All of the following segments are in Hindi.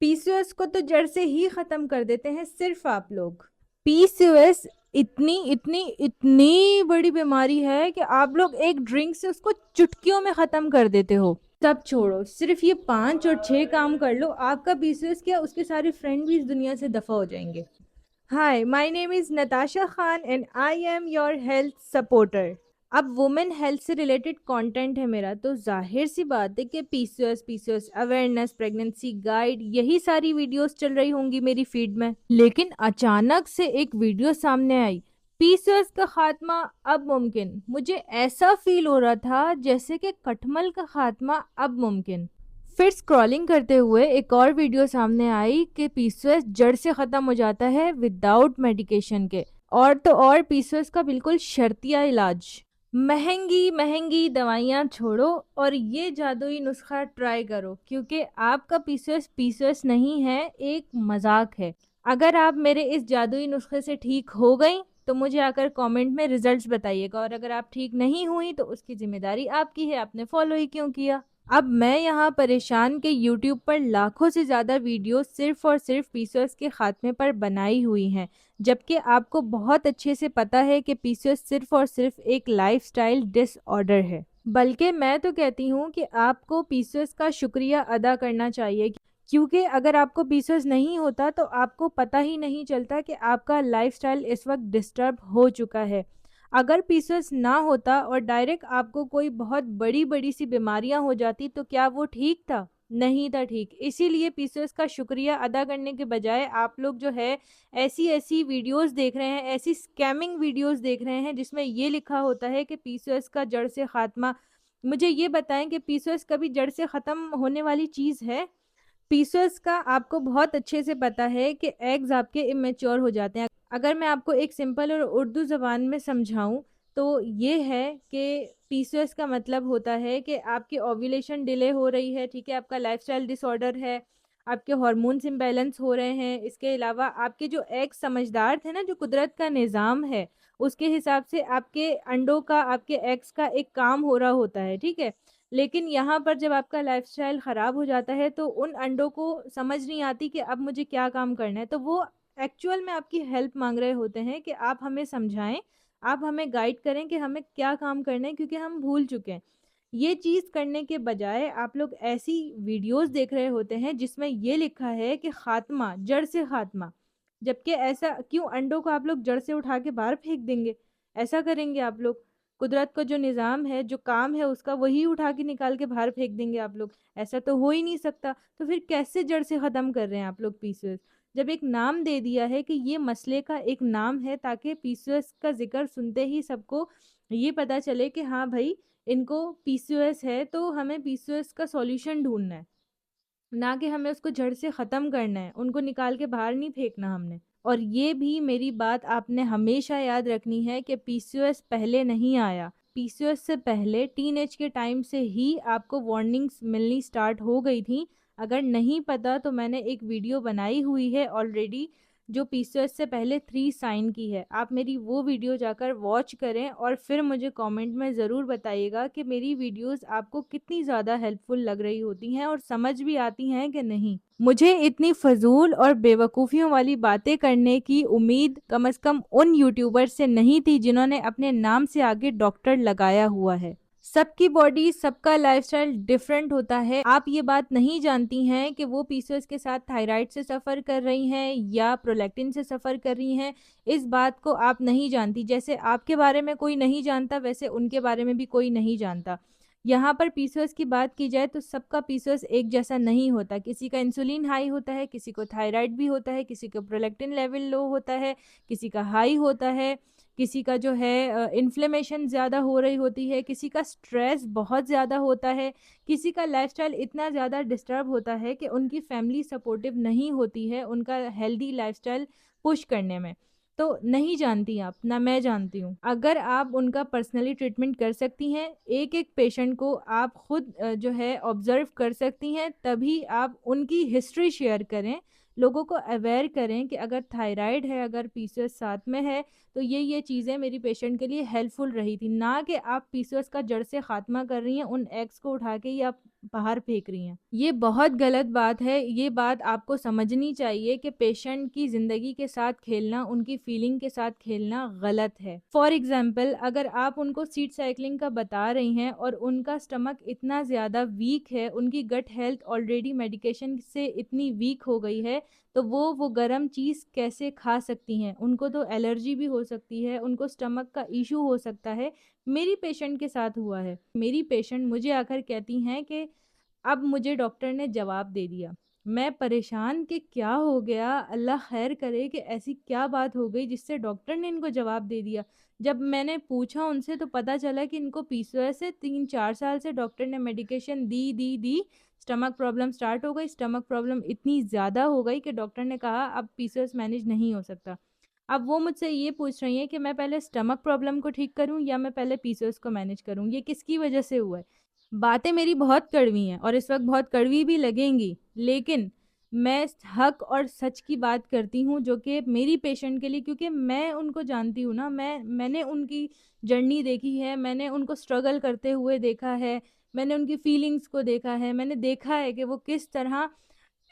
पीसीओएस को तो जड़ से ही खत्म कर देते हैं सिर्फ आप लोग। पीसीओएस इतनी इतनी इतनी बड़ी बीमारी है कि आप लोग एक ड्रिंक से उसको चुटकियों में खत्म कर देते हो। सब छोड़ो, सिर्फ ये 5 और 6 काम कर लो, आपका पीसीओएस क्या उसके सारे फ्रेंड भी इस दुनिया से दफा हो जाएंगे। Hi, my name is Natasha Khan and I am your health supporter. अब वुमेन हेल्थ से रिलेटेड कंटेंट है मेरा, तो जाहिर सी बात है कि पीसीओएस अवेयरनेस, प्रेगनेंसी गाइड, यही सारी वीडियोस चल रही होंगी मेरी फीड में। लेकिन अचानक से एक वीडियो सामने आई, पीसीओएस का खात्मा अब मुमकिन। मुझे ऐसा फील हो रहा था जैसे कि कठमल का खात्मा अब मुमकिन। फिर स्क्रॉलिंग करते हुए एक और वीडियो सामने आई कि पीसीओएस जड़ से खत्म हो जाता है विदाउट मेडिकेशन के, और तो और पीसीओएस का बिल्कुल शर्तिया इलाज। महंगी महंगी दवाइयाँ छोड़ो और ये जादुई नुस्खा ट्राई करो, क्योंकि आपका पीसीओएस पीसीओएस नहीं है, एक मजाक है। अगर आप मेरे इस जादुई नुस्खे से ठीक हो गई तो मुझे आकर कमेंट में रिजल्ट्स बताइएगा, और अगर आप ठीक नहीं हुई तो उसकी जिम्मेदारी आपकी है, आपने फॉलो ही क्यों किया। अब मैं यहाँ परेशान के YouTube पर लाखों से ज़्यादा वीडियो सिर्फ और सिर्फ पीसीओएस के खात्मे पर बनाई हुई हैं, जबकि आपको बहुत अच्छे से पता है कि पीसीओएस सिर्फ और सिर्फ एक लाइफस्टाइल डिसऑर्डर है। बल्कि मैं तो कहती हूँ कि आपको पीसीओएस का शुक्रिया अदा करना चाहिए, क्योंकि अगर आपको पीसीओएस नहीं होता तो आपको पता ही नहीं चलता कि आपका लाइफस्टाइल इस वक्त डिस्टर्ब हो चुका है। अगर पीसीओएस ना होता और डायरेक्ट आपको कोई बहुत बड़ी बड़ी सी बीमारियां हो जाती तो क्या वो ठीक था? नहीं था ठीक। इसीलिए पीसीओएस का शुक्रिया अदा करने के बजाय आप लोग जो है ऐसी ऐसी वीडियोस देख रहे हैं, ऐसी स्कैमिंग वीडियोस देख रहे हैं जिसमें ये लिखा होता है कि पीसीओएस का जड़ से खात्मा। मुझे ये बताएं कि पीसीओएस कभी जड़ से खत्म होने वाली चीज है? पीसीओएस का आपको बहुत अच्छे से पता है कि एग्स आपके इमेच्योर हो जाते हैं। अगर मैं आपको एक सिंपल और उर्दू ज़बान में समझाऊं तो ये है कि पीसीओएस का मतलब होता है कि आपकी ओव्यूलेशन डिले हो रही है, ठीक है, आपका लाइफस्टाइल डिसऑर्डर है, आपके हार्मोन्स इम्बैलेंस हो रहे हैं। इसके अलावा आपके जो एग्स समझदार थे ना, जो कुदरत का निज़ाम है उसके हिसाब से आपके अंडों का, आपके एग्स का एक काम हो रहा होता है, ठीक है। लेकिन यहाँ पर जब आपका लाइफस्टाइल ख़राब हो जाता है तो उन अंडों को समझ नहीं आती कि अब मुझे क्या काम करना है, तो वो एक्चुअल में आपकी हेल्प मांग रहे होते हैं कि आप हमें समझाएं, आप हमें गाइड करें कि हमें क्या काम करना है, क्योंकि हम भूल चुके हैं। ये चीज़ करने के बजाय आप लोग ऐसी वीडियोस देख रहे होते हैं जिसमें ये लिखा है कि खात्मा, जड़ से खात्मा। जबकि ऐसा क्यों? अंडों को आप लोग जड़ से उठा के बाहर फेंक देंगे? ऐसा करेंगे आप लोग? कुदरत का जो निज़ाम है, जो काम है उसका, वही उठा के निकाल के बाहर फेंक देंगे आप लोग? ऐसा तो हो ही नहीं सकता। तो फिर कैसे जड़ से ख़त्म कर रहे हैं आप लोग पीसीओएस? जब एक नाम दे दिया है कि ये मसले का एक नाम है, ताकि पीसीओएस का जिक्र सुनते ही सबको ये पता चले कि हाँ भाई, इनको पीसीओएस है तो हमें पीसीओएस का सॉल्यूशन ढूंढना है, ना कि हमें उसको जड़ से ख़त्म करना है, उनको निकाल के बाहर नहीं फेंकना हमने। और ये भी मेरी बात आपने हमेशा याद रखनी है कि पीसीओएस पहले नहीं आया। पीसीओएस से पहले टीनेज के टाइम से ही आपको वार्निंग्स मिलनी स्टार्ट हो गई थी। अगर नहीं पता तो मैंने एक वीडियो बनाई हुई है ऑलरेडी, जो पीसीओएस से पहले 3 साइन की है। आप मेरी वो वीडियो जाकर वॉच करें और फिर मुझे कमेंट में ज़रूर बताइएगा कि मेरी वीडियोस आपको कितनी ज़्यादा हेल्पफुल लग रही होती हैं और समझ भी आती हैं कि नहीं। मुझे इतनी फजूल और बेवकूफ़ियों वाली बातें करने की उम्मीद कम से कम उन यूट्यूबर से नहीं थी जिन्होंने अपने नाम से आगे डॉक्टर लगाया हुआ है। सबकी बॉडी, सबका लाइफस्टाइल डिफरेंट होता है। आप ये बात नहीं जानती हैं कि वो पीसीओएस के साथ थायराइड से सफ़र कर रही हैं या प्रोलैक्टिन से सफ़र कर रही हैं। इस बात को आप नहीं जानती। जैसे आपके बारे में कोई नहीं जानता, वैसे उनके बारे में भी कोई नहीं जानता। यहाँ पर पीसीओएस की बात की जाए तो सबका पीसीओएस एक जैसा नहीं होता। किसी का इंसुलिन हाई होता है, किसी को थायराइड भी होता है, किसी को प्रोलैक्टिन लेवल लो होता है, किसी का हाई होता है, किसी का जो है इन्फ्लेमेशन ज़्यादा हो रही होती है, किसी का स्ट्रेस बहुत ज़्यादा होता है, किसी का लाइफस्टाइल इतना ज़्यादा डिस्टर्ब होता है कि उनकी फैमिली सपोर्टिव नहीं होती है उनका हेल्दी लाइफस्टाइल पुश करने में। तो नहीं जानती आप, ना मैं जानती हूँ। अगर आप उनका पर्सनली ट्रीटमेंट कर सकती हैं, एक एक पेशेंट को आप खुद जो है ऑब्जर्व कर सकती हैं, तभी आप उनकी हिस्ट्री शेयर करें, लोगों को अवेयर करें कि अगर थायराइड है, अगर पीसीओएस साथ में है, तो ये चीज़ें मेरी पेशेंट के लिए हेल्पफुल रही थी। ना कि आप पीसीओएस का जड़ से खात्मा कर रही हैं उन एग्स को उठा के, या बाहर फेंक रही हैं। ये बहुत गलत बात है। ये बात आपको समझनी चाहिए कि पेशेंट की ज़िंदगी के साथ खेलना, उनकी फीलिंग के साथ खेलना गलत है। फॉर एग्ज़ाम्पल, अगर आप उनको सीट साइक्लिंग का बता रही हैं और उनका स्टमक इतना ज़्यादा वीक है, उनकी गट हेल्थ ऑलरेडी मेडिकेशन से इतनी वीक हो गई है, तो वो गरम चीज़ कैसे खा सकती हैं? उनको तो एलर्जी भी हो सकती है, उनको स्टमक का इश्यू हो सकता है। मेरी पेशेंट के साथ हुआ है। मेरी पेशेंट मुझे आकर कहती हैं कि अब मुझे डॉक्टर ने जवाब दे दिया। मैं परेशान कि क्या हो गया? अल्लाह खैर करे कि ऐसी क्या बात हो गई जिससे डॉक्टर ने इनको जवाब दे दिया? जब मैंने पूछा उनसे तो पता चला कि इनको पीसीओएस है, 3-4 साल से डॉक्टर ने मेडिकेशन दी, स्टमक प्रॉब्लम स्टार्ट हो गई। स्टमक प्रॉब्लम इतनी ज़्यादा हो गई कि डॉक्टर ने कहा अब पीसीओएस मैनेज नहीं हो सकता। अब वो मुझसे ये पूछ रही हैं कि मैं पहले स्टमक प्रॉब्लम को ठीक करूँ या मैं पहले पीसीओएस को मैनेज करूँ? ये किसकी वजह से हुआ है? बातें मेरी बहुत कड़वी हैं और इस वक़्त बहुत कड़वी भी लगेंगी, लेकिन मैं हक़ और सच की बात करती हूँ जो कि मेरी पेशेंट के लिए, क्योंकि मैं उनको जानती हूँ ना, मैंने उनकी जर्नी देखी है, मैंने उनको स्ट्रगल करते हुए देखा है, मैंने उनकी फीलिंग्स को देखा है, मैंने देखा है कि वो किस तरह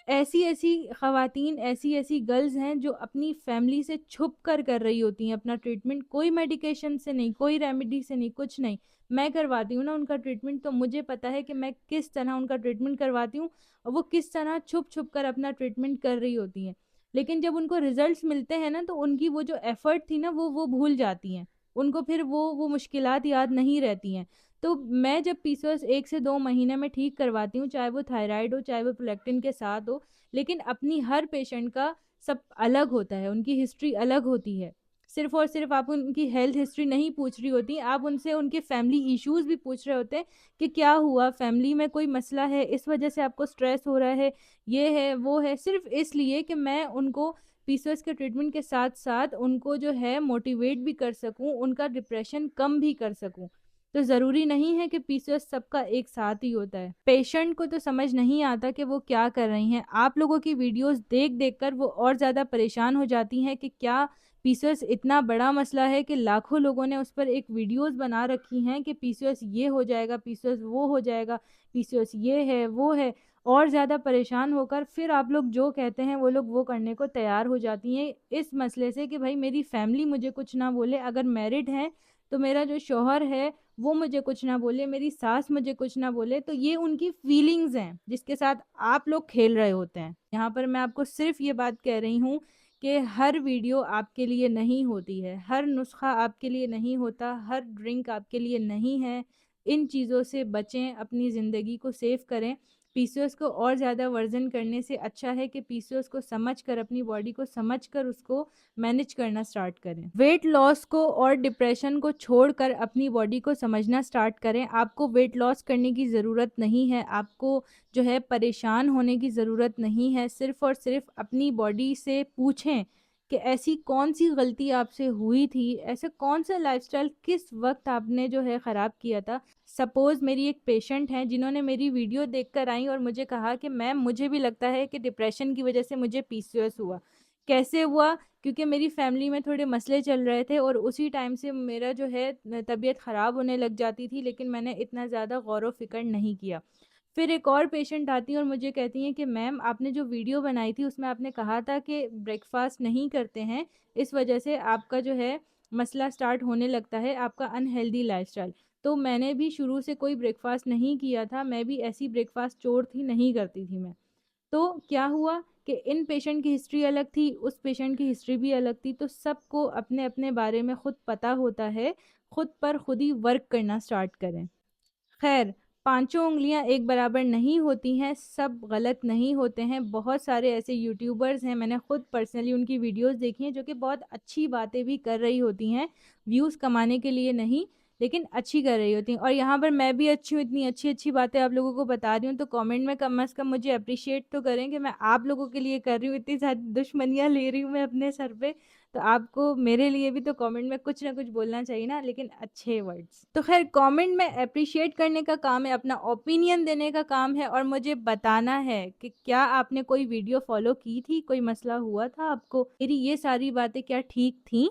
ऐसी-ऐसी ख़वातीन, ऐसी-ऐसी गर्ल्स हैं जो अपनी फैमिली से छुप कर रही होती हैं अपना ट्रीटमेंट, कोई मेडिकेशन से नहीं, कोई रेमेडी से नहीं, कुछ नहीं। मैं करवाती हूँ ना उनका ट्रीटमेंट, तो मुझे पता है कि मैं किस तरह उनका ट्रीटमेंट करवाती हूँ और वो किस तरह छुप-छुप कर अपना ट्रीटमेंट कर रही होती हैं। लेकिन जब उनको रिज़ल्ट्स मिलते हैं ना, तो उनकी वो जो एफ़र्ट थी ना, वो भूल जाती हैं। उनको फिर वो मुश्किलात याद नहीं रहती हैं। तो मैं जब पीसीओएस 1 से 2 महीने में ठीक करवाती हूँ, चाहे वो थायराइड हो, चाहे वो प्रोलैक्टिन के साथ हो, लेकिन अपनी हर पेशेंट का सब अलग होता है, उनकी हिस्ट्री अलग होती है। सिर्फ़ और सिर्फ़ आप उनकी हेल्थ हिस्ट्री नहीं पूछ रही होती, आप उनसे उनके फैमिली इश्यूज़ भी पूछ रहे होते हैं कि क्या हुआ, फैमिली में कोई मसला है, इस वजह से आपको स्ट्रेस हो रहा है, ये है, वो है, सिर्फ़ इसलिए कि मैं उनको पीसीओएस के ट्रीटमेंट के साथ-साथ उनको जो है मोटिवेट भी कर सकूँ, उनका डिप्रेशन कम भी कर सकूँ। तो ज़रूरी नहीं है कि पीसीओएस सबका एक साथ ही होता है। पेशेंट को तो समझ नहीं आता कि वो क्या कर रही हैं। आप लोगों की वीडियोस देख-देख कर वो और ज़्यादा परेशान हो जाती हैं कि क्या पीसीओएस इतना बड़ा मसला है कि लाखों लोगों ने उस पर एक वीडियोस बना रखी हैं कि पीसीओएस ये हो जाएगा, पीसीओएस वो हो जाएगा, पीसीओएस ये है, वो है। और ज़्यादा परेशान होकर फिर आप लोग जो कहते हैं वो लोग वो करने को तैयार हो जाती हैं इस मसले से कि भाई मेरी फैमिली मुझे कुछ ना बोले। अगर मैरिड हैं तो मेरा जो शौहर है वो मुझे कुछ ना बोले, मेरी सास मुझे कुछ ना बोले, तो ये उनकी फीलिंग्स हैं जिसके साथ आप लोग खेल रहे होते हैं। यहाँ पर मैं आपको सिर्फ़ ये बात कह रही हूँ कि हर वीडियो आपके लिए नहीं होती है, हर नुस्ख़ा आपके लिए नहीं होता, हर ड्रिंक आपके लिए नहीं है। इन चीज़ों से बचें, अपनी ज़िंदगी को सेव करें। पीसीओएस को और ज़्यादा वर्ज़न करने से अच्छा है कि पीसीओएस को समझकर, अपनी बॉडी को समझकर उसको मैनेज करना स्टार्ट करें। वेट लॉस को और डिप्रेशन को छोड़कर अपनी बॉडी को समझना स्टार्ट करें। आपको वेट लॉस करने की ज़रूरत नहीं है, आपको जो है परेशान होने की ज़रूरत नहीं है। सिर्फ़ और सिर्फ़ अपनी बॉडी से पूछें कि ऐसी कौन-सी गलती आपसे हुई थी, ऐसा कौन-सा लाइफ़स्टाइल किस वक़्त आपने जो है ख़राब किया था। सपोज़ मेरी एक पेशेंट हैं जिन्होंने मेरी वीडियो देखकर आईं और मुझे कहा कि मैम मुझे भी लगता है कि डिप्रेशन की वज़ह से मुझे पीसीओएस हुआ। कैसे हुआ? क्योंकि मेरी फैमिली में थोड़े मसले चल रहे थे और उसी टाइम से मेरा जो है तबीयत ख़राब होने लग जाती थी, लेकिन मैंने इतना ज़्यादा गौर-व-फ़िक्र नहीं किया। फिर एक और पेशेंट आती हैं और मुझे कहती हैं कि मैम आपने जो वीडियो बनाई थी उसमें आपने कहा था कि ब्रेकफ़ास्ट नहीं करते हैं, इस वजह से आपका जो है मसला स्टार्ट होने लगता है, आपका अनहेल्दी लाइफ़स्टाइल। तो मैंने भी शुरू से कोई ब्रेकफ़ास्ट नहीं किया था, मैं भी ऐसी ब्रेकफ़ास्ट चोर थी, नहीं करती थी मैं। तो क्या हुआ कि इन पेशेंट की हिस्ट्री अलग थी, उस पेशेंट की हिस्ट्री भी अलग थी, तो सबको अपने-अपने बारे में खुद पता होता है, खुद पर खुद ही वर्क करना स्टार्ट करें। खैर, पाँचों उँगलियाँ एक बराबर नहीं होती हैं, सब गलत नहीं होते हैं। बहुत सारे ऐसे यूट्यूबर्स हैं, मैंने खुद पर्सनली उनकी वीडियोज़ देखी हैं, जो कि बहुत अच्छी बातें भी कर रही होती हैं, व्यूज़ कमाने के लिए नहीं, लेकिन अच्छी कर रही होती हैं। और यहाँ पर मैं भी अच्छी हूँ, इतनी अच्छी-अच्छी बातें आप लोगों को बता रही हूँ, तो कमेंट में कम से कम मुझे एप्रिशिएट तो करें कि मैं आप लोगों के लिए कर रही हूँ, इतनी सारी दुश्मनियाँ ले रही हूँ मैं अपने सर पे। तो आपको मेरे लिए भी तो कमेंट में कुछ ना कुछ बोलना चाहिए ना, लेकिन अच्छे वर्ड्स। तो खैर कमेंट में एप्रिशिएट करने का काम है, अपना ओपिनियन देने का काम है और मुझे बताना है कि क्या आपने कोई वीडियो फॉलो की थी, कोई मसला हुआ था आपको, मेरी ये सारी बातें क्या ठीक थी।